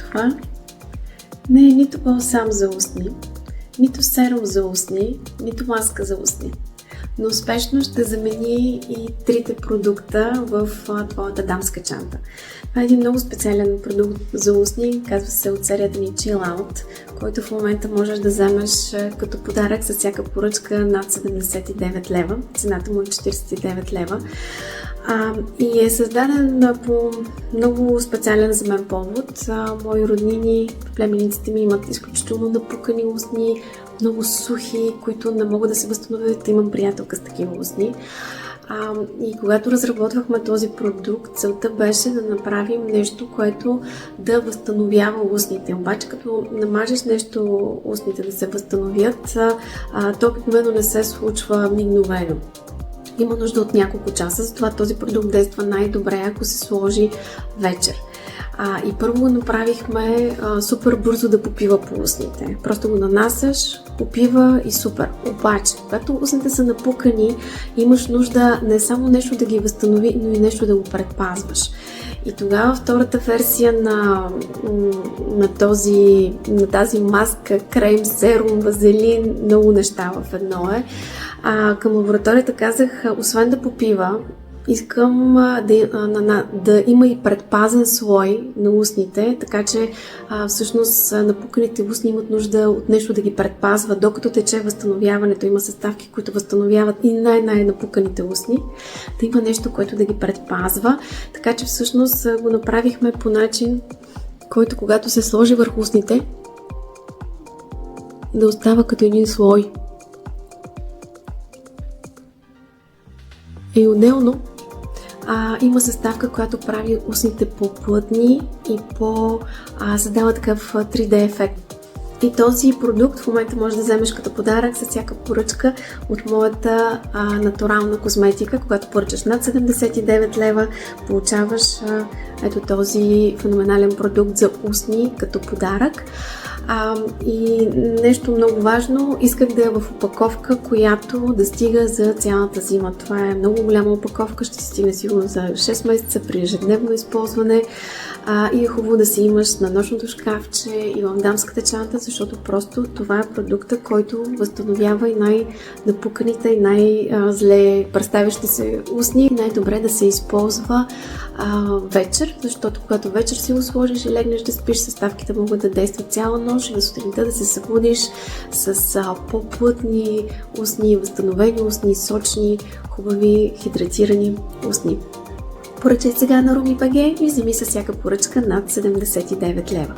Това не е нито балсам за устни, нито серум за устни, нито маска за устни. Но успешно ще замени и трите продукта в твоята дамска чанта. Това е един много специален продукт за устни, казва се от серията ни Chill Out, който в момента можеш да вземеш като подарък с всяка поръчка над 79 лева. Цената му е 49 лева. И е създаден по много специален за мен повод. Мои роднини, племенниците ми имат изключително напукани устни, много сухи, които не могат да се възстановят. Имам приятелка с такива устни. И когато разработвахме този продукт, целта беше да направим нещо, което да възстановява устните. Обаче, като намажеш нещо устните да се възстановят, то обикновено не се случва мигновено. Има нужда от няколко часа, затова този продукт действа най-добре, ако се сложи вечер. И първо го направихме супер бързо да попива по устните. Просто го нанасяш, попива и супер. Обаче, когато устните са напукани, имаш нужда не само нещо да ги възстанови, но и нещо да го предпазваш. И тогава втората версия на тази маска, крем, серум, вазелин, много неща в едно е. Към лабораторията казах, освен да попива, искам да има и предпазен слой на устните, така че всъщност напуканите устни имат нужда от нещо да ги предпазва, докато тече възстановяването. Има съставки, които възстановяват и най-напуканите устни, да има нещо, което да ги предпазва. Така че всъщност го направихме по начин, който когато се сложи върху устните, да остава като един слой. И отделно има съставка, която прави устните по-плътни и създава такъв 3D ефект. И този продукт в момента можеш да вземеш като подарък с всяка поръчка от моята натурална козметика. Когато поръчаш над 79 лева, получаваш ето този феноменален продукт за устни като подарък. И нещо много важно, исках да е в опаковка, която да стига за цялата зима. Това е много голяма опаковка, ще стигне сигурно за 6 месеца при ежедневно използване. И е хубаво да си имаш на нощното шкафче и в дамската чанта, защото просто това е продукта, който възстановява и най-напуканите и най-зле представящи се устни. Най-добре да се използва вечер, защото когато вечер си го сложиш и легнеш да спиш, съставките могат да действат цяла нощ и на сутринта да се събудиш с по-плътни устни, възстановени устни, сочни, хубави, хидратирани устни. Поръчай сега на RumiBG и вземи с всяка поръчка над 79 лева.